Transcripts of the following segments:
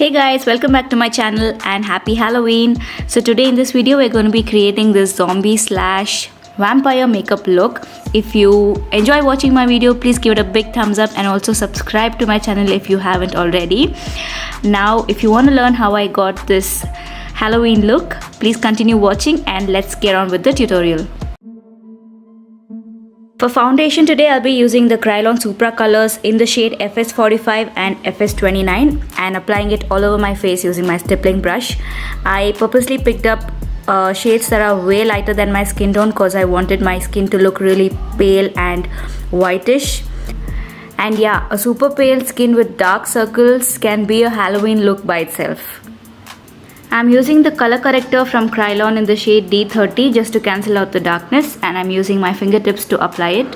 Hey guys, welcome back to my channel and happy Halloween. So today in this video we're going to be creating this zombie slash vampire makeup look. If you enjoy watching my video, please give it a big thumbs up and also subscribe to my channel if you haven't already. Now if you want to learn how I got this Halloween look, please continue watching and let's get on with the tutorial. For foundation today, I'll be using the Kryolan Supra colors in the shade FS45 and FS29 and applying it all over my face using my stippling brush. I purposely picked up shades that are way lighter than my skin tone because I wanted my skin to look really pale and whitish. And yeah, a super pale skin with dark circles can be a Halloween look by itself. I'm using the color corrector from Krylon in the shade D30 just to cancel out the darkness, and I'm using my fingertips to apply it.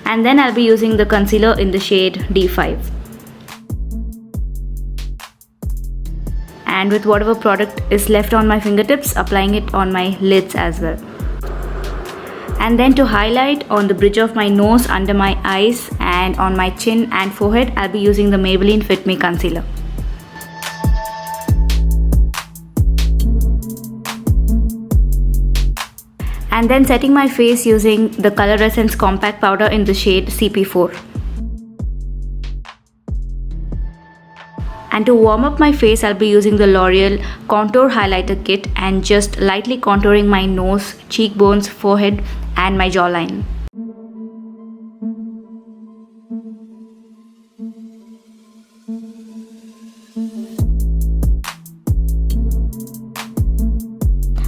And then I'll be using the concealer in the shade D5. And with whatever product is left on my fingertips, applying it on my lids as well. And then to highlight on the bridge of my nose, under my eyes and on my chin and forehead, I'll be using the Maybelline Fit Me concealer. And then setting my face using the Colorescence compact powder in the shade CP4. And to warm up my face, I'll be using the Loreal contour highlighter kit and just lightly contouring my nose, cheekbones, forehead and my jawline.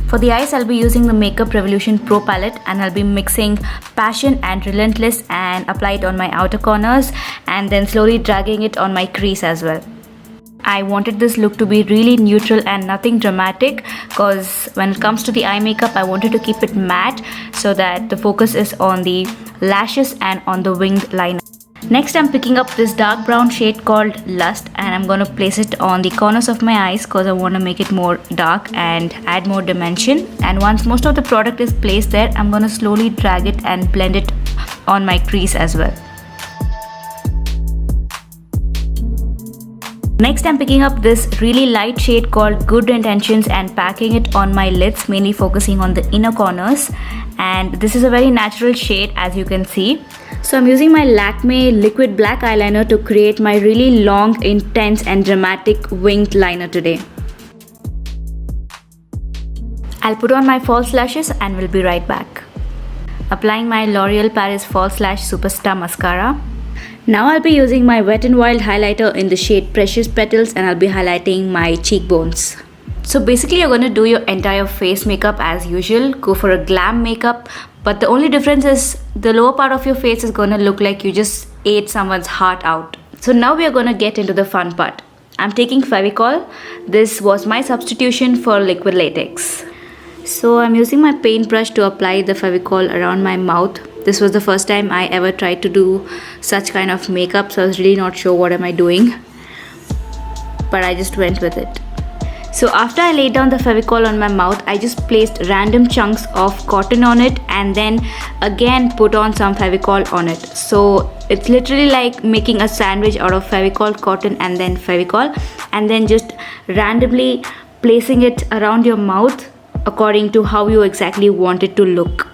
For the eyes, I'll be using the Makeup Revolution Pro palette and I'll be mixing Passion and Relentless and apply it on my outer corners and then slowly dragging it on my crease as well. I wanted this look to be really neutral and nothing dramatic because when it comes to the eye makeup, I wanted to keep it matte so that the focus is on the lashes and on the winged liner. Next, I'm picking up this dark brown shade called Lust and I'm going to place it on the corners of my eyes because I want to make it more dark and add more dimension. And once most of the product is placed there, I'm going to slowly drag it and blend it on my crease as well. Next, I'm picking up this really light shade called Good Intentions and packing it on my lids, mainly focusing on the inner corners. And this is a very natural shade as you can see. So I'm using my Lakme liquid black eyeliner to create my really long, intense and dramatic winged liner today. I'll put on my false lashes and we'll be right back. Applying my L'Oreal Paris Falselash Superstar mascara. Now I'll be using my Wet n Wild highlighter in the shade Precious Petals and I'll be highlighting my cheekbones. So basically you're going to do your entire face makeup as usual, go for a glam makeup, but the only difference is the lower part of your face is going to look like you just ate someone's heart out. So now we are going to get into the fun part. I'm taking Fevicol. This was my substitution for liquid latex. So I'm using my paintbrush to apply the Fevicol around my mouth. This was the first time I ever tried to do such kind of makeup, so I was really not sure what am I doing, but I just went with it. So after I laid down the Fevicol on my mouth, I just placed random chunks of cotton on it and then again put on some Fevicol on it. So it's literally like making a sandwich out of Fevicol, cotton and then Fevicol, and then just randomly placing it around your mouth according to how you exactly want it to look.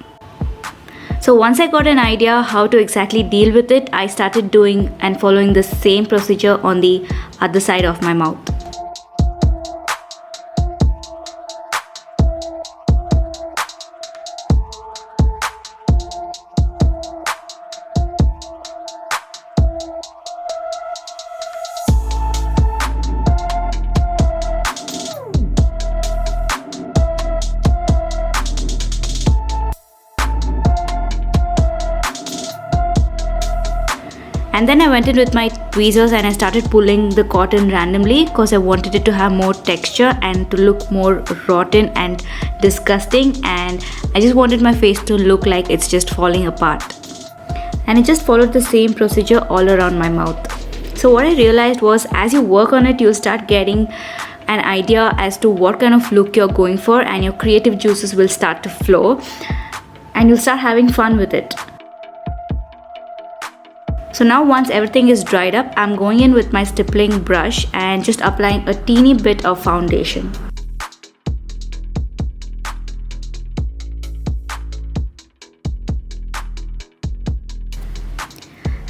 So once I got an idea how to exactly deal with it, I started doing and following the same procedure on the other side of my mouth. And then I went in with my tweezers and I started pulling the cotton randomly because I wanted it to have more texture and to look more rotten and disgusting, and I just wanted my face to look like it's just falling apart. And I just followed the same procedure all around my mouth. So what I realized was as you work on it, you'll start getting an idea as to what kind of look you're going for and your creative juices will start to flow. and you'll start having fun with it. So now once everything is dried up, I'm going in with my stippling brush and just applying a teeny bit of foundation.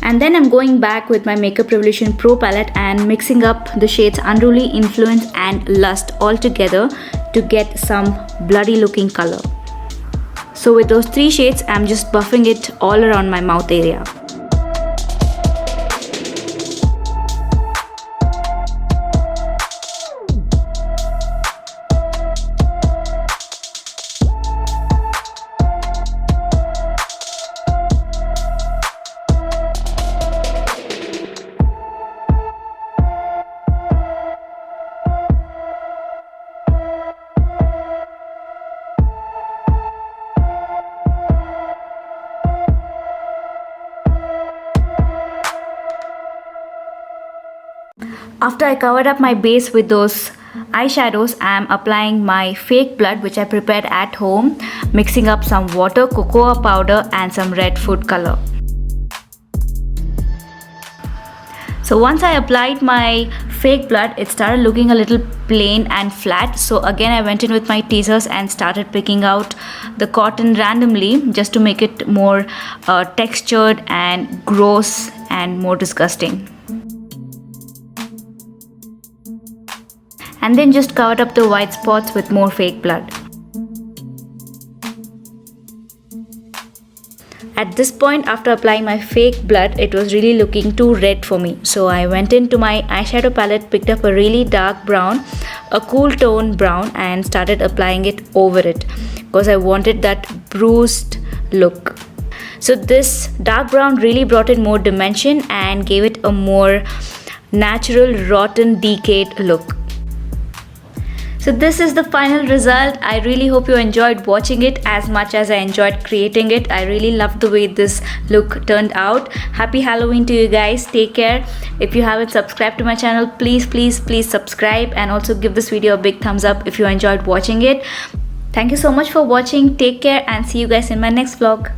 And then I'm going back with my Makeup Revolution Pro palette and mixing up the shades Unruly, Influence and Lust all together to get some bloody looking color. So with those 3 shades, I'm just buffing it all around my mouth area. After I covered up my base with those eyeshadows, I am applying my fake blood which I prepared at home, mixing up some water, cocoa powder and some red food color. So once I applied my fake blood, it started looking a little plain and flat. So again I went in with my tweezers and started picking out the cotton randomly just to make it more textured and gross and more disgusting. And then just covered up the white spots with more fake blood. At this point, after applying my fake blood, it was really looking too red for me. So I went into my eyeshadow palette, picked up a really dark brown, a cool tone brown and started applying it over it because I wanted that bruised look. So this dark brown really brought in more dimension and gave it a more natural, rotten, decayed look. So this is the final result. I really hope you enjoyed watching it as much as I enjoyed creating it. I really loved the way this look turned out. Happy Halloween to you guys. Take care. If you haven't subscribed to my channel, please subscribe and also give this video a big thumbs up if you enjoyed watching it. Thank you so much for watching. Take care and see you guys in my next vlog.